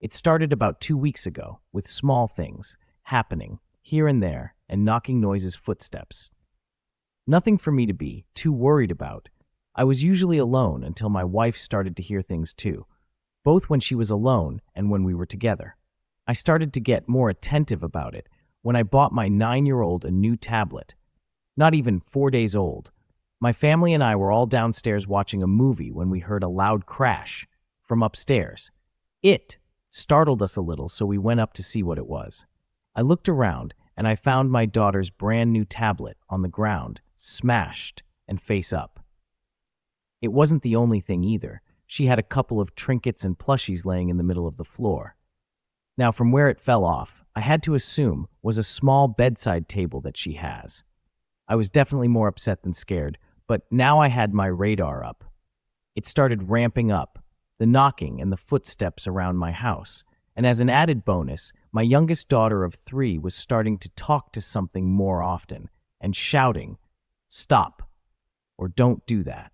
It started about 2 weeks ago, with small things happening here and there and knocking noises, footsteps. Nothing for me to be too worried about. I was usually alone until my wife started to hear things too, both when she was alone and when we were together. I started to get more attentive about it when I bought my 9-year-old a new tablet. Not even 4 days old. My family and I were all downstairs watching a movie when we heard a loud crash from upstairs. It startled us a little, so we went up to see what it was. I looked around and I found my daughter's brand new tablet on the ground, smashed and face up. It wasn't the only thing either. She had a couple of trinkets and plushies laying in the middle of the floor. Now, from where it fell off, I had to assume was a small bedside table that she has. I was definitely more upset than scared, but now I had my radar up. It started ramping up, the knocking and the footsteps around my house. And as an added bonus, my youngest daughter of 3 was starting to talk to something more often and shouting, "Stop," or "Don't do that."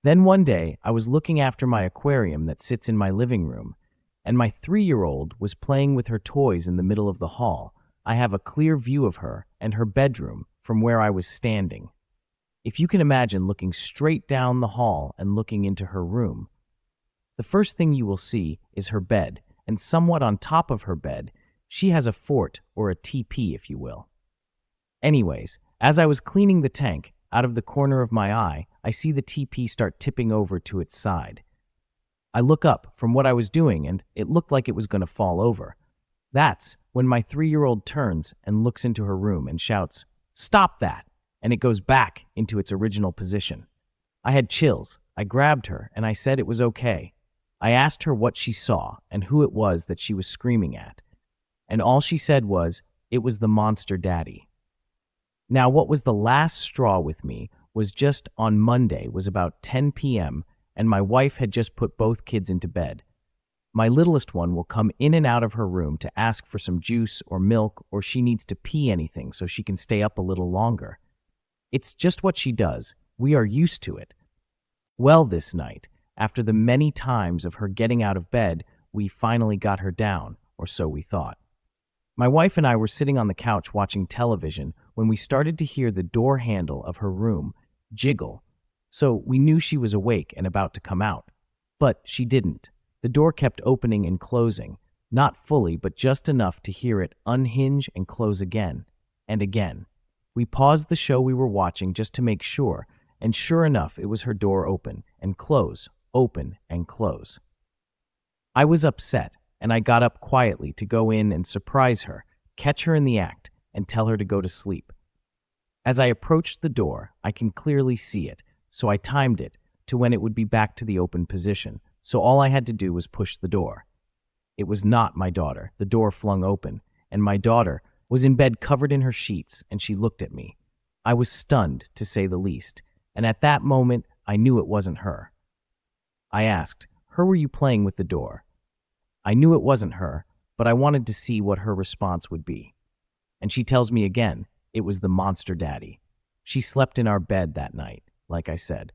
Then one day, I was looking after my aquarium that sits in my living room, and my 3-year-old was playing with her toys in the middle of the hall. I have a clear view of her and her bedroom from where I was standing. If you can imagine looking straight down the hall and looking into her room, the first thing you will see is her bed, and somewhat on top of her bed, she has a fort or a teepee, if you will. Anyways, as I was cleaning the tank, out of the corner of my eye, I see the teepee start tipping over to its side. I look up from what I was doing, and it looked like it was going to fall over. That's when my 3-year-old turns and looks into her room and shouts, "Stop that!" and it goes back into its original position. I had chills. I grabbed her, and I said it was okay. I asked her what she saw and who it was that she was screaming at, and all she said was, it was the monster daddy. Now, what was the last straw with me was just on Monday was about 10 p.m., and my wife had just put both kids into bed. My littlest one will come in and out of her room to ask for some juice or milk, or she needs to pee anything so she can stay up a little longer. It's just what she does. We are used to it. Well, this night, after the many times of her getting out of bed, we finally got her down, or so we thought. My wife and I were sitting on the couch watching television when we started to hear the door handle of her room jiggle, so we knew she was awake and about to come out. But she didn't. The door kept opening and closing, not fully, but just enough to hear it unhinge and close again and again. We paused the show we were watching just to make sure, and sure enough, it was her door open and close, open and close. I was upset, and I got up quietly to go in and surprise her, catch her in the act, and tell her to go to sleep. As I approached the door, I can clearly see it, so I timed it to when it would be back to the open position, so all I had to do was push the door. It was not my daughter. The door flung open, and my daughter was in bed covered in her sheets, and she looked at me. I was stunned, to say the least, and at that moment, I knew it wasn't her. I asked, "Her, were you playing with the door?" I knew it wasn't her, but I wanted to see what her response would be. And she tells me again, it was the monster daddy. She slept in our bed that night, like I said,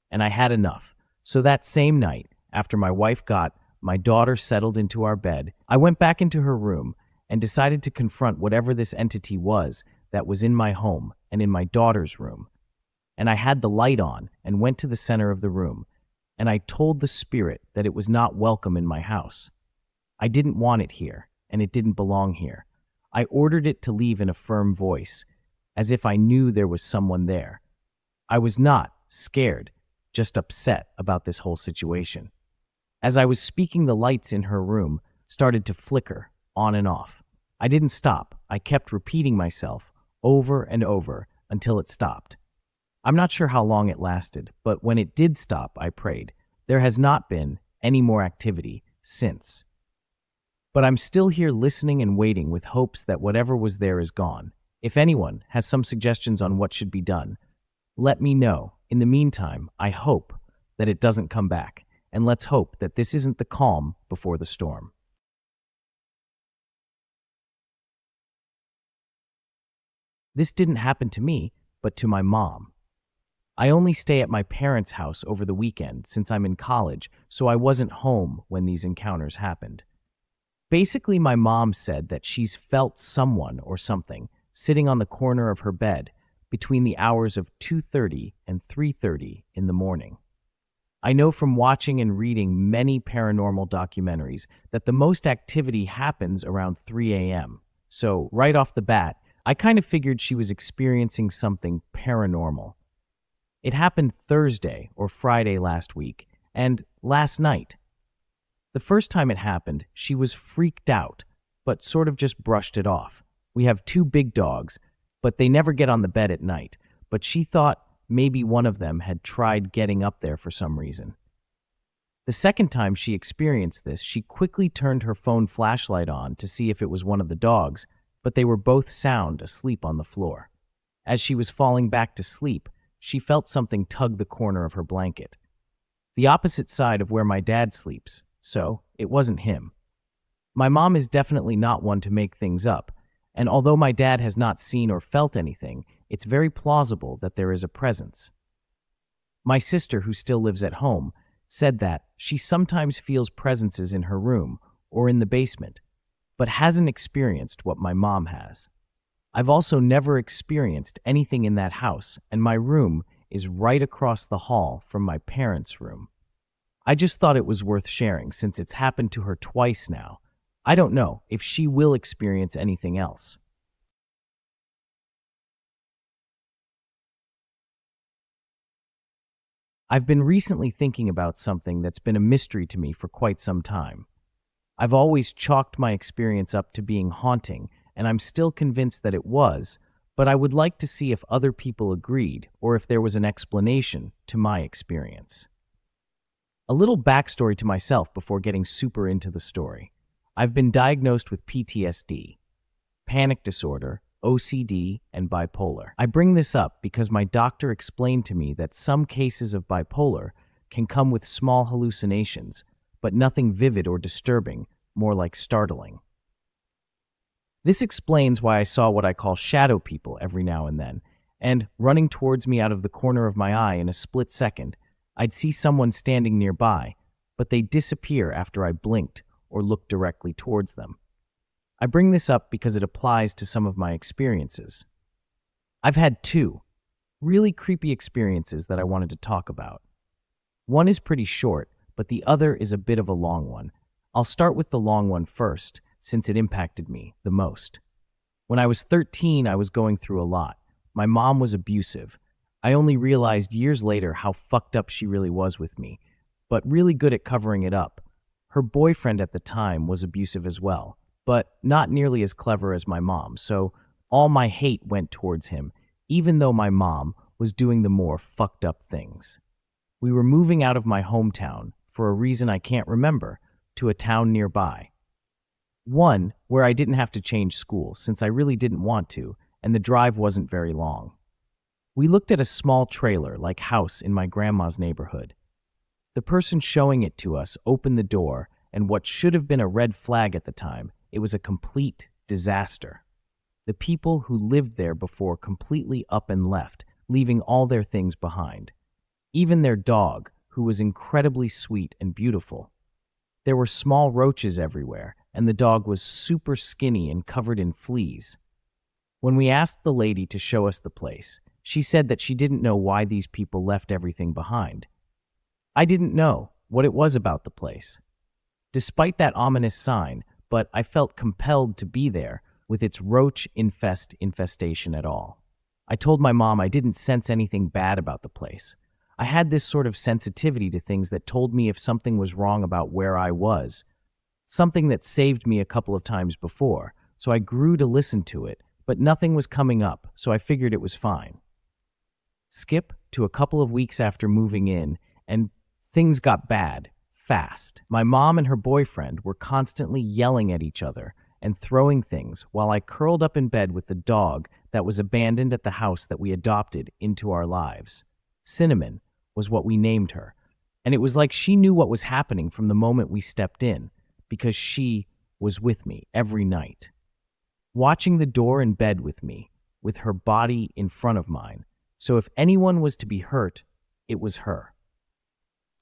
and I had enough. So that same night, after my wife got my daughter settled into our bed, I went back into her room and decided to confront whatever this entity was that was in my home and in my daughter's room. And I had the light on and went to the center of the room, and I told the spirit that it was not welcome in my house. I didn't want it here, and it didn't belong here. I ordered it to leave in a firm voice, as if I knew there was someone there. I was not scared, just upset about this whole situation. As I was speaking, the lights in her room started to flicker on and off. I didn't stop. I kept repeating myself over and over until it stopped. I'm not sure how long it lasted, but when it did stop, I prayed. There has not been any more activity since. But I'm still here listening and waiting with hopes that whatever was there is gone. If anyone has some suggestions on what should be done, let me know. In the meantime, I hope that it doesn't come back, and let's hope that this isn't the calm before the storm. This didn't happen to me, but to my mom. I only stay at my parents' house over the weekend since I'm in college, so I wasn't home when these encounters happened. Basically, my mom said that she's felt someone or something sitting on the corner of her bed between the hours of 2:30 and 3:30 in the morning. I know from watching and reading many paranormal documentaries that the most activity happens around 3 a.m. So, right off the bat, I kind of figured she was experiencing something paranormal. It happened Thursday or Friday last week, and last night. The first time it happened, she was freaked out, but sort of just brushed it off. We have two big dogs, but they never get on the bed at night, but she thought maybe one of them had tried getting up there for some reason. The second time she experienced this, she quickly turned her phone flashlight on to see if it was one of the dogs, but they were both sound asleep on the floor. As she was falling back to sleep, she felt something tug the corner of her blanket. The opposite side of where my dad sleeps, so it wasn't him. My mom is definitely not one to make things up, and although my dad has not seen or felt anything, it's very plausible that there is a presence. My sister, who still lives at home, said that she sometimes feels presences in her room or in the basement, but hasn't experienced what my mom has. I've also never experienced anything in that house, and my room is right across the hall from my parents' room. I just thought it was worth sharing since it's happened to her twice now. I don't know if she will experience anything else. I've been recently thinking about something that's been a mystery to me for quite some time. I've always chalked my experience up to being haunting, and I'm still convinced that it was, but I would like to see if other people agreed or if there was an explanation to my experience. A little backstory to myself before getting super into the story. I've been diagnosed with PTSD, panic disorder, OCD, and bipolar. I bring this up because my doctor explained to me that some cases of bipolar can come with small hallucinations, but nothing vivid or disturbing, more like startling. This explains why I saw what I call shadow people every now and running towards me out of the corner of my eye in a split second, I'd see someone standing nearby, but they'd disappear after I blinked or looked directly towards them. I bring this up because it applies to some of my experiences. I've had two really creepy experiences that I wanted to talk about. One is pretty short, but the other is a bit of a long one. I'll start with the long one first, since it impacted me the most. When I was 13, I was going through a lot. My mom was abusive. I only realized years later how fucked up she really was with me, but really good at covering it up. Her boyfriend at the time was abusive as well, but not nearly as clever as my mom, so all my hate went towards him, even though my mom was doing the more fucked up things. We were moving out of my hometown, for a reason I can't remember, to a town nearby. One where I didn't have to change school since I really didn't want to, and the drive wasn't very long. We looked at a small trailer-like house in my grandma's neighborhood. The person showing it to us opened the door, and what should have been a red flag at the time, it was a complete disaster. The people who lived there before completely up and left, leaving all their things behind. Even their dog, who was incredibly sweet and beautiful. There were small roaches everywhere, and the dog was super skinny and covered in fleas. When we asked the lady to show us the place, she said that she didn't know why these people left everything behind. I didn't know what it was about the place. Despite that ominous sign, but I felt compelled to be there with its roach infestation at all. I told my mom I didn't sense anything bad about the place. I had this sort of sensitivity to things that told me if something was wrong about where I was, something that saved me a couple of times before, so I grew to listen to it, but nothing was coming up, so I figured it was fine. Skip to a couple of weeks after moving in, and things got bad, fast. My mom and her boyfriend were constantly yelling at each other and throwing things while I curled up in bed with the dog that was abandoned at the house that we adopted into our lives. Cinnamon was what we named her, and it was like she knew what was happening from the moment we stepped in, because she was with me every night. Watching the door in bed with me, with her body in front of mine, So if anyone was to be hurt, it was her.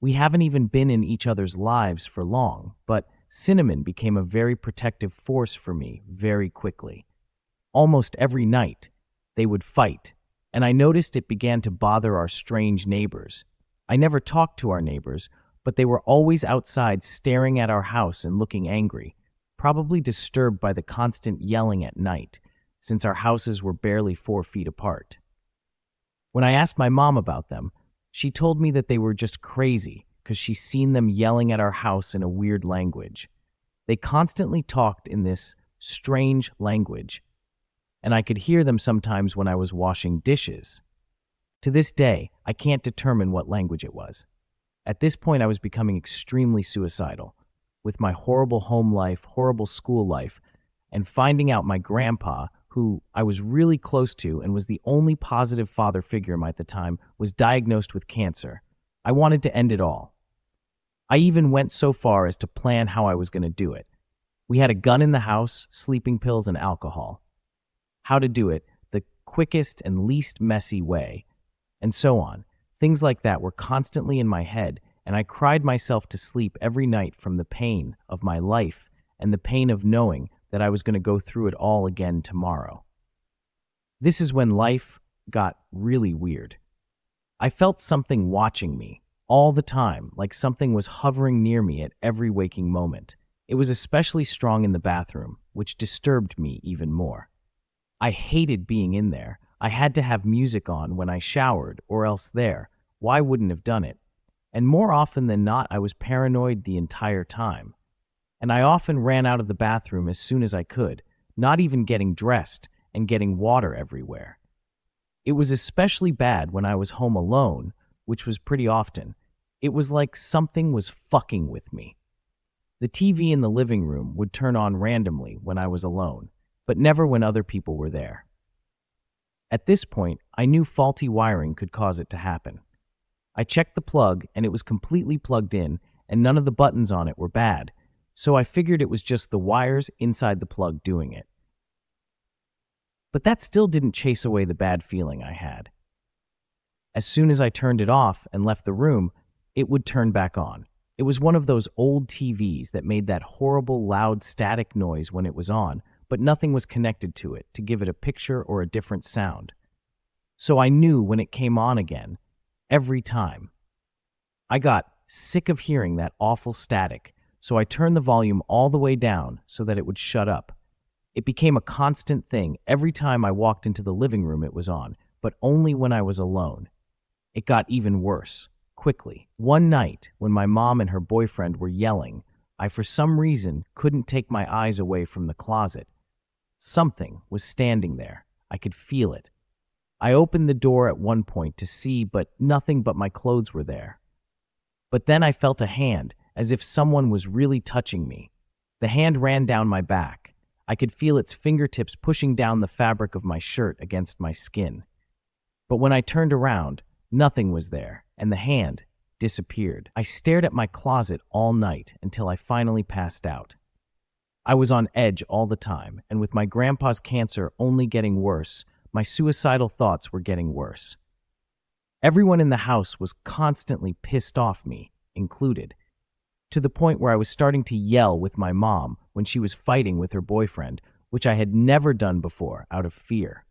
We haven't even been in each other's lives for long, but Cinnamon became a very protective force for me very quickly. Almost every night, they would fight, and I noticed it began to bother our strange neighbors. I never talked to our neighbors, but they were always outside staring at our house and looking angry, probably disturbed by the constant yelling at night, since our houses were barely 4 feet apart. When I asked my mom about them, she told me that they were just crazy because she's seen them yelling at our house in a weird language. They constantly talked in this strange language, and I could hear them sometimes when I was washing dishes. To this day, I can't determine what language it was. At this point, I was becoming extremely suicidal, with my horrible home life, horrible school life, and finding out my grandpa, who I was really close to and was the only positive father figure at the time, was diagnosed with cancer. I wanted to end it all. I even went so far as to plan how I was going to do it. We had a gun in the house, sleeping pills, and alcohol. How to do it the quickest and least messy way, and so on. Things like that were constantly in my head, and I cried myself to sleep every night from the pain of my life and the pain of knowing that I was going to go through it all again tomorrow. This is when life got really weird. I felt something watching me all the time, like something was hovering near me at every waking moment. It was especially strong in the bathroom, which disturbed me even more. I hated being in there. I had to have music on when I showered, or else why wouldn't have done it? And more often than not, I was paranoid the entire time. And I often ran out of the bathroom as soon as I could, not even getting dressed and getting water everywhere. It was especially bad when I was home alone, which was pretty often. It was like something was fucking with me. The TV in the living room would turn on randomly when I was alone, but never when other people were there. At this point, I knew faulty wiring could cause it to happen. I checked the plug, and it was completely plugged in, and none of the buttons on it were bad, so I figured it was just the wires inside the plug doing it. But that still didn't chase away the bad feeling I had. As soon as I turned it off and left the room, it would turn back on. It was one of those old TVs that made that horrible loud static noise when it was on, but nothing was connected to it to give it a picture or a different sound. So I knew when it came on again, every time. I got sick of hearing that awful static, so I turned the volume all the way down so that it would shut up. It became a constant thing. Every time I walked into the living room it was on, but only when I was alone. It got even worse, quickly. One night, when my mom and her boyfriend were yelling, I for some reason couldn't take my eyes away from the closet. Something was standing there. I could feel it. I opened the door at one point to see, but nothing but my clothes were there. But then I felt a hand, as if someone was really touching me. The hand ran down my back. I could feel its fingertips pushing down the fabric of my shirt against my skin. But when I turned around, nothing was there, and the hand disappeared. I stared at my closet all night until I finally passed out. I was on edge all the time, and with my grandpa's cancer only getting worse, my suicidal thoughts were getting worse. Everyone in the house was constantly pissed off me, included, to the point where I was starting to yell with my mom when she was fighting with her boyfriend, which I had never done before out of fear.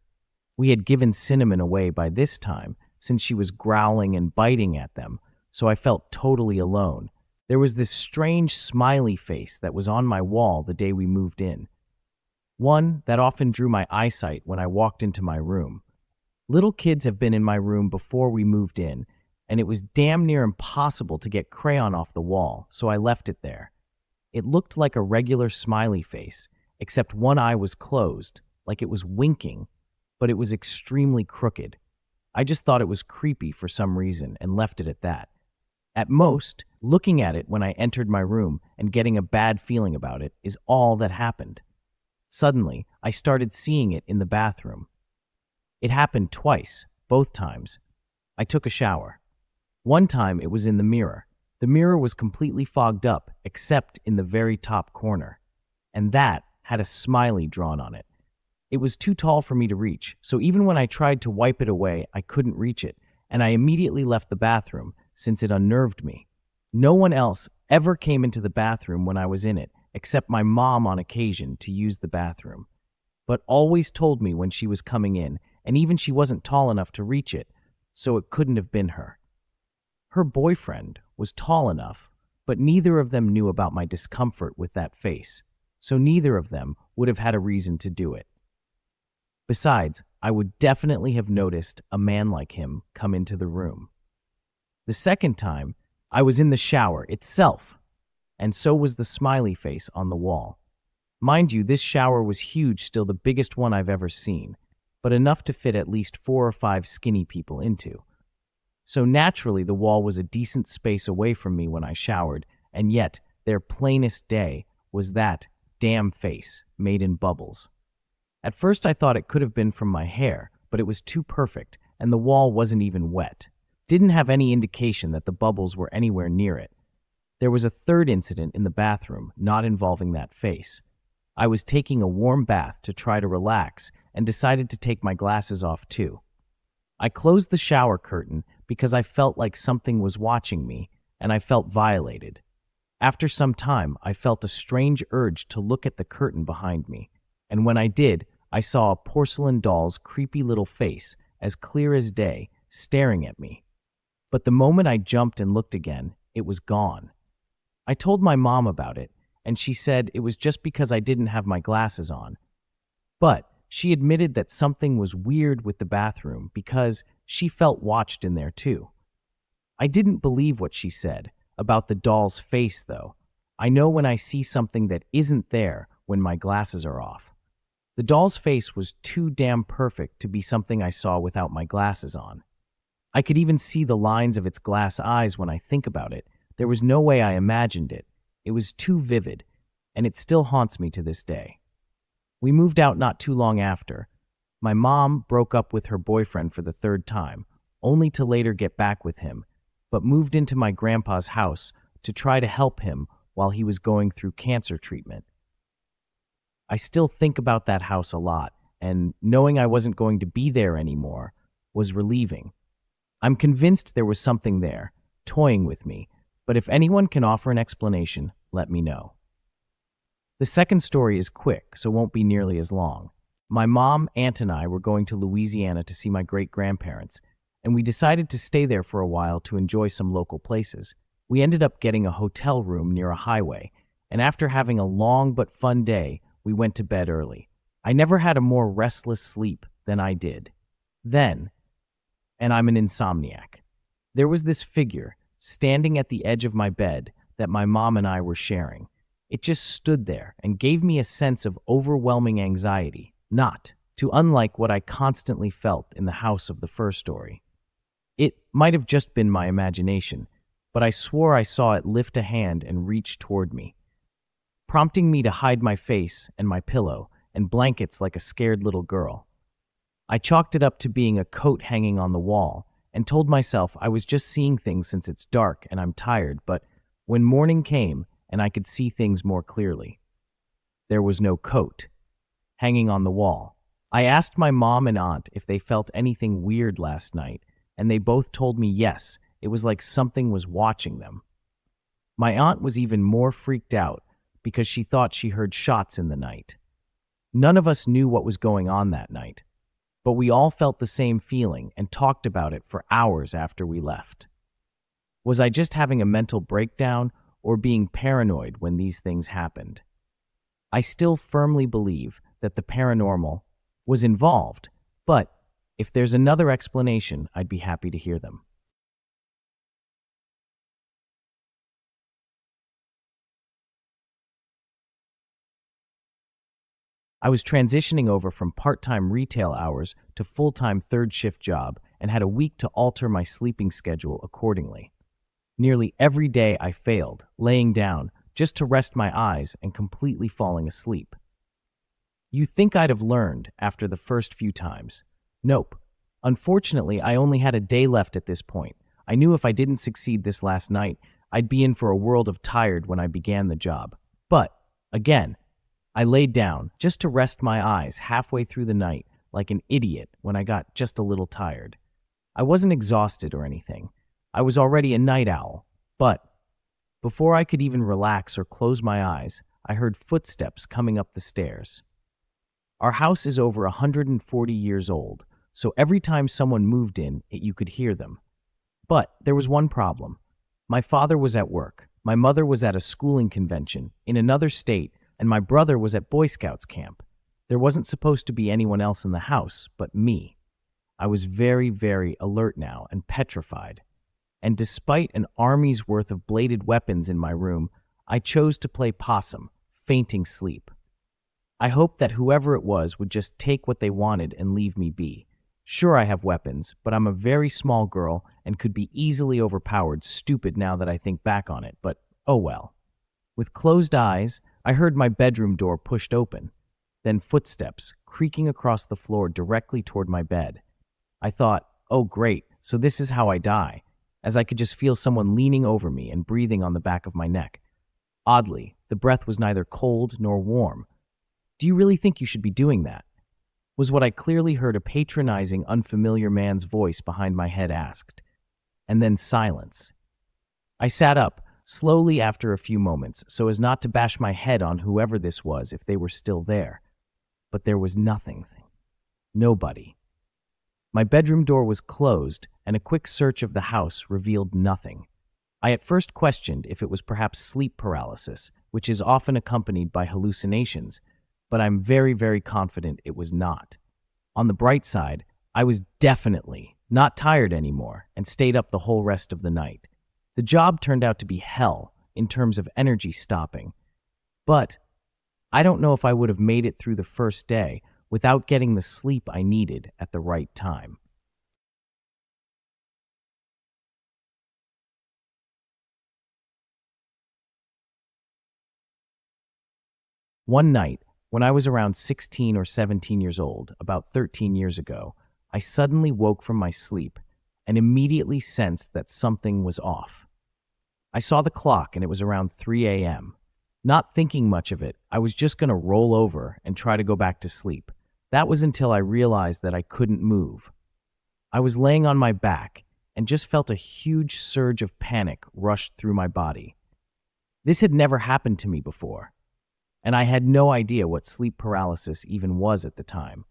We had given Cinnamon away by this time, since she was growling and biting at them, so I felt totally alone. There was this strange smiley face that was on my wall the day we moved in. One that often drew my eyesight when I walked into my room. Little kids have been in my room before we moved in, and it was damn near impossible to get crayon off the wall, so I left it there. It looked like a regular smiley face, except one eye was closed, like it was winking, but it was extremely crooked. I just thought it was creepy for some reason and left it at that. At most, looking at it when I entered my room and getting a bad feeling about it is all that happened. Suddenly, I started seeing it in the bathroom. It happened twice, both times. I took a shower. One time it was in the mirror. The mirror was completely fogged up, except in the very top corner. And that had a smiley drawn on it. It was too tall for me to reach, so even when I tried to wipe it away, I couldn't reach it, and I immediately left the bathroom since it unnerved me. No one else ever came into the bathroom when I was in it, except my mom on occasion to use the bathroom, but always told me when she was coming in, and even she wasn't tall enough to reach it, so it couldn't have been her. Her boyfriend was tall enough, but neither of them knew about my discomfort with that face, so neither of them would have had a reason to do it. Besides, I would definitely have noticed a man like him come into the room. The second time, I was in the shower itself, and so was the smiley face on the wall. Mind you, this shower was huge, still the biggest one I've ever seen, but enough to fit at least 4 or 5 skinny people into. So naturally, the wall was a decent space away from me when I showered, and yet their plainest day was that damn face made in bubbles. At first I thought it could have been from my hair, but it was too perfect, and the wall wasn't even wet. Didn't have any indication that the bubbles were anywhere near it. There was a third incident in the bathroom, not involving that face. I was taking a warm bath to try to relax and decided to take my glasses off too. I closed the shower curtain because I felt like something was watching me, and I felt violated. After some time, I felt a strange urge to look at the curtain behind me, and when I did, I saw a porcelain doll's creepy little face, as clear as day, staring at me. But the moment I jumped and looked again, it was gone. I told my mom about it, and she said it was just because I didn't have my glasses on. But she admitted that something was weird with the bathroom because she felt watched in there too. I didn't believe what she said about the doll's face, though. I know when I see something that isn't there when my glasses are off. The doll's face was too damn perfect to be something I saw without my glasses on. I could even see the lines of its glass eyes when I think about it. There was no way I imagined it. It was too vivid, and it still haunts me to this day. We moved out not too long after. My mom broke up with her boyfriend for the third time, only to later get back with him, but moved into my grandpa's house to try to help him while he was going through cancer treatment. I still think about that house a lot, and knowing I wasn't going to be there anymore was relieving. I'm convinced there was something there, toying with me, but if anyone can offer an explanation, let me know. The second story is quick, so won't be nearly as long. My mom, aunt, and I were going to Louisiana to see my great-grandparents, and we decided to stay there for a while to enjoy some local places. We ended up getting a hotel room near a highway, and after having a long but fun day, we went to bed early. I never had a more restless sleep than I did then, and I'm an insomniac. There was this figure standing at the edge of my bed that my mom and I were sharing. It just stood there and gave me a sense of overwhelming anxiety, not too unlike what I constantly felt in the house of the first story. It might have just been my imagination, but I swore I saw it lift a hand and reach toward me, prompting me to hide my face and my pillow and blankets like a scared little girl. I chalked it up to being a coat hanging on the wall and told myself I was just seeing things since it's dark and I'm tired, but when morning came and I could see things more clearly, there was no coat hanging on the wall. I asked my mom and aunt if they felt anything weird last night, and they both told me yes, it was like something was watching them. My aunt was even more freaked out because she thought she heard shots in the night. None of us knew what was going on that night, but we all felt the same feeling and talked about it for hours after we left. Was I just having a mental breakdown or being paranoid when these things happened? I still firmly believe that the paranormal was involved, but if there's another explanation, I'd be happy to hear them. I was transitioning over from part-time retail hours to full-time third-shift job and had a week to alter my sleeping schedule accordingly. Nearly every day I failed, laying down just to rest my eyes and completely falling asleep. You think I'd have learned after the first few times. Nope. Unfortunately, I only had a day left at this point. I knew if I didn't succeed this last night, I'd be in for a world of tired when I began the job. But, again, I laid down just to rest my eyes halfway through the night like an idiot when I got just a little tired. I wasn't exhausted or anything. I was already a night owl, but before I could even relax or close my eyes, I heard footsteps coming up the stairs. Our house is over 140 years old, so every time someone moved in, you could hear them. But there was one problem. My father was at work, my mother was at a schooling convention in another state, and my brother was at Boy Scouts camp. There wasn't supposed to be anyone else in the house but me. I was very, very alert now and petrified. And despite an army's worth of bladed weapons in my room, I chose to play possum, fainting sleep. I hoped that whoever it was would just take what they wanted and leave me be. Sure, I have weapons, but I'm a very small girl and could be easily overpowered. Stupid now that I think back on it, but oh well. With closed eyes, I heard my bedroom door pushed open, then footsteps creaking across the floor directly toward my bed. I thought, oh great, so this is how I die, as I could just feel someone leaning over me and breathing on the back of my neck. Oddly, the breath was neither cold nor warm. Do you really think you should be doing that? Was what I clearly heard a patronizing, unfamiliar man's voice behind my head asked. And then silence. I sat up, slowly after a few moments, so as not to bash my head on whoever this was if they were still there. But there was nothing. Nobody. My bedroom door was closed, and a quick search of the house revealed nothing. I at first questioned if it was perhaps sleep paralysis, which is often accompanied by hallucinations, but I'm very, very confident it was not. On the bright side, I was definitely not tired anymore and stayed up the whole rest of the night. The job turned out to be hell in terms of energy stopping, but I don't know if I would have made it through the first day without getting the sleep I needed at the right time. One night, when I was around 16 or 17 years old, about 13 years ago, I suddenly woke from my sleep and immediately sensed that something was off. I saw the clock and it was around 3 a.m. Not thinking much of it, I was just going to roll over and try to go back to sleep. That was until I realized that I couldn't move. I was laying on my back and just felt a huge surge of panic rush through my body. This had never happened to me before, and I had no idea what sleep paralysis even was at the time.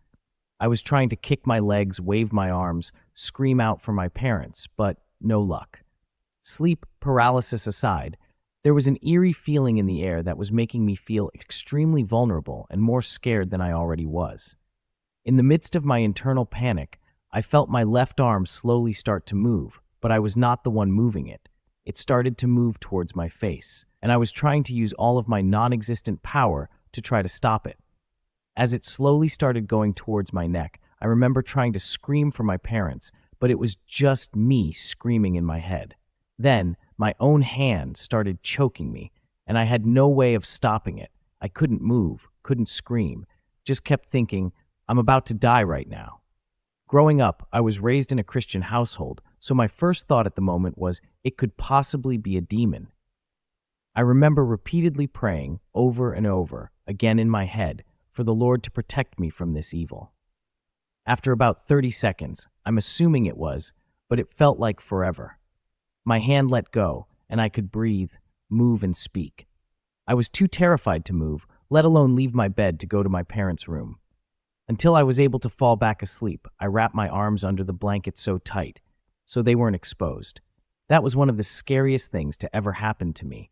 I was trying to kick my legs, wave my arms, scream out for my parents, but no luck. Sleep paralysis aside, there was an eerie feeling in the air that was making me feel extremely vulnerable and more scared than I already was. In the midst of my internal panic, I felt my left arm slowly start to move, but I was not the one moving it. It started to move towards my face, and I was trying to use all of my non-existent power to try to stop it. As it slowly started going towards my neck, I remember trying to scream for my parents, but it was just me screaming in my head. Then, my own hand started choking me, and I had no way of stopping it. I couldn't move, couldn't scream, just kept thinking, I'm about to die right now. Growing up, I was raised in a Christian household, so my first thought at the moment was it could possibly be a demon. I remember repeatedly praying over and over, again in my head, for the Lord to protect me from this evil. After about 30 seconds, I'm assuming it was, but it felt like forever. My hand let go, and I could breathe, move, and speak. I was too terrified to move, let alone leave my bed to go to my parents' room. Until I was able to fall back asleep, I wrapped my arms under the blanket so tight, so they weren't exposed. That was one of the scariest things to ever happen to me.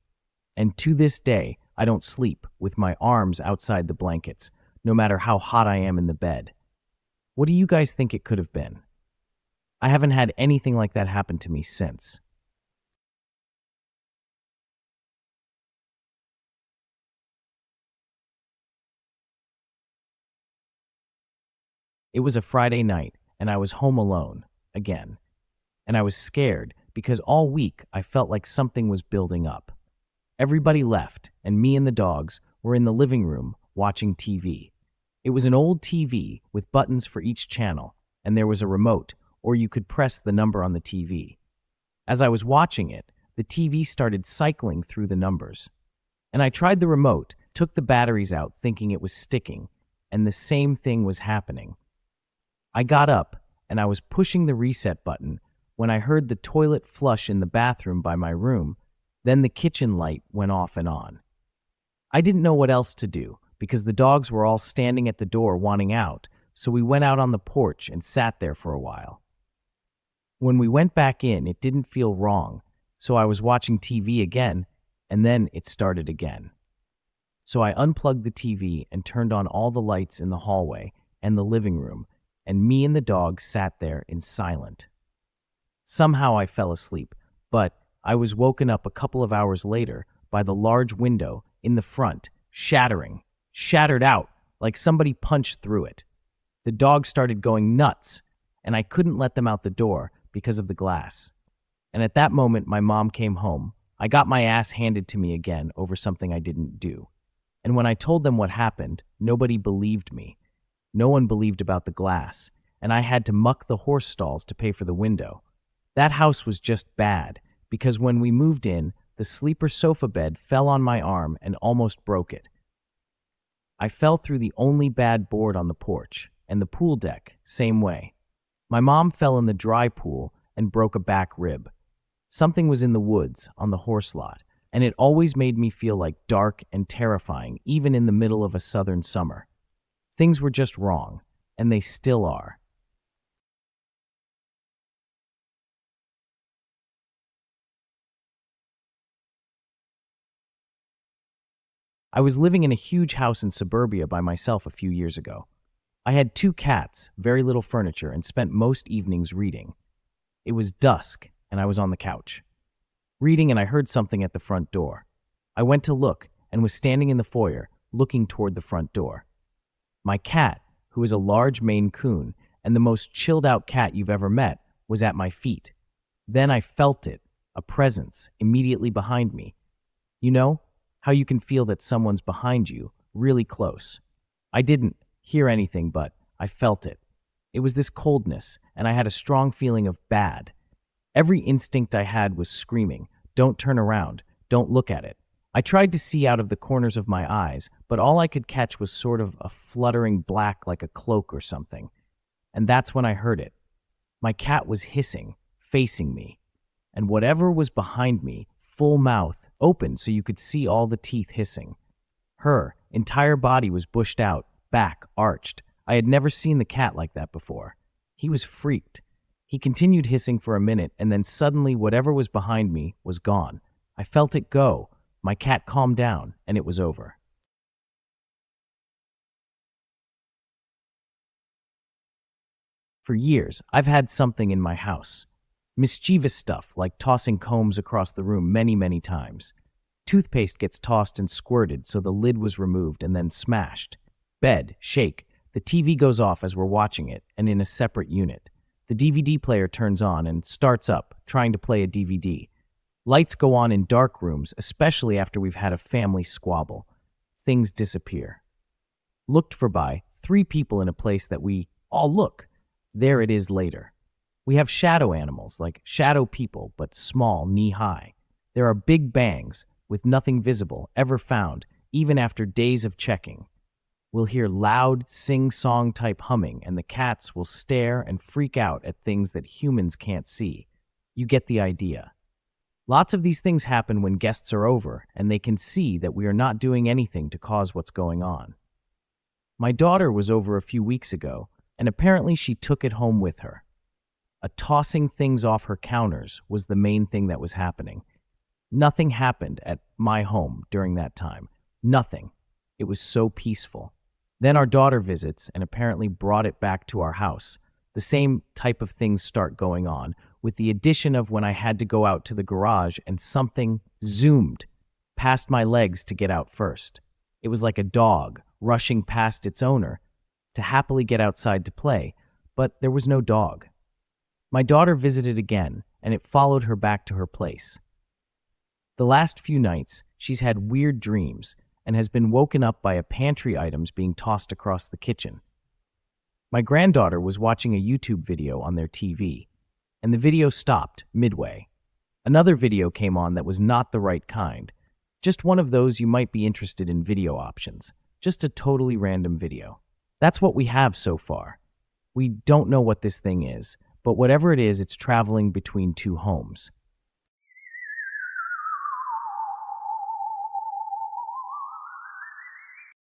And to this day, I don't sleep with my arms outside the blankets, no matter how hot I am in the bed. What do you guys think it could have been? I haven't had anything like that happen to me since. It was a Friday night, and I was home alone, again. And I was scared because all week I felt like something was building up. Everybody left, and me and the dogs were in the living room watching TV. It was an old TV with buttons for each channel, and there was a remote, or you could press the number on the TV. As I was watching it, the TV started cycling through the numbers. And I tried the remote took the batteries out thinking it was sticking, and the same thing was happening. I got up, and I was pushing the reset button when I heard the toilet flush in the bathroom by my room. Then the kitchen light went off and on. I didn't know what else to do because the dogs were all standing at the door wanting out, so we went out on the porch and sat there for a while. When we went back in, it didn't feel wrong, so I was watching TV again, and then it started again. So I unplugged the TV and turned on all the lights in the hallway and the living room, and me and the dog sat there in silence. Somehow I fell asleep, but I was woken up a couple of hours later by the large window in the front shattered out like somebody punched through it. The dogs started going nuts, and I couldn't let them out the door because of the glass. And at that moment, my mom came home. I got my ass handed to me again over something I didn't do. And when I told them what happened, nobody believed me. No one believed about the glass, and I had to muck the horse stalls to pay for the window. That house was just bad, because when we moved in, the sleeper sofa bed fell on my arm and almost broke it. I fell through the only bad board on the porch, and the pool deck, same way. My mom fell in the dry pool and broke a back rib. Something was in the woods on the horse lot, and it always made me feel like dark and terrifying, even in the middle of a southern summer. Things were just wrong, and they still are. I was living in a huge house in suburbia by myself a few years ago. I had 2 cats, very little furniture, and spent most evenings reading. It was dusk, and I was on the couch, reading, and I heard something at the front door. I went to look and was standing in the foyer, looking toward the front door. My cat, who is a large Maine Coon and the most chilled-out cat you've ever met, was at my feet. Then I felt it, a presence, immediately behind me. You know how you can feel that someone's behind you, really close. I didn't hear anything, but I felt it. It was this coldness, and I had a strong feeling of bad. Every instinct I had was screaming, "Don't turn around, don't look at it." I tried to see out of the corners of my eyes, but all I could catch was sort of a fluttering black like a cloak or something. And that's when I heard it. My cat was hissing, facing me, and whatever was behind me, full mouth, open so you could see all the teeth hissing. Her entire body was bushed out, back arched. I had never seen the cat like that before. He was freaked. He continued hissing for a minute, and then suddenly whatever was behind me was gone. I felt it go. My cat calmed down, and it was over. For years, I've had something in my house. Mischievous stuff like tossing combs across the room many times. Toothpaste gets tossed and squirted so the lid was removed and then smashed. Bed, shake. The TV goes off as we're watching it and in a separate unit. The DVD player turns on and starts up, trying to play a DVD. Lights go on in dark rooms, especially after we've had a family squabble. Things disappear. Looked for by 3 people in a place that we all look. There it is later. We have shadow animals, like shadow people, but small, knee-high. There are big bangs, with nothing visible, ever found, even after days of checking. We'll hear loud, sing-song type humming, and the cats will stare and freak out at things that humans can't see. You get the idea. Lots of these things happen when guests are over, and they can see that we are not doing anything to cause what's going on. My daughter was over a few weeks ago, and apparently she took it home with her. Tossing things off her counters was the main thing that was happening. Nothing happened at my home during that time. Nothing. It was so peaceful. Then our daughter visits and apparently brought it back to our house. The same type of things start going on, with the addition of when I had to go out to the garage and something zoomed past my legs to get out first. It was like a dog rushing past its owner to happily get outside to play, but there was no dog. My daughter visited again, and it followed her back to her place. The last few nights, she's had weird dreams and has been woken up by pantry items being tossed across the kitchen. My granddaughter was watching a YouTube video on their TV, and the video stopped midway. Another video came on that was not the right kind. Just one of those you might be interested in video options. Just a totally random video. That's what we have so far. We don't know what this thing is, but whatever it is, it's traveling between two homes.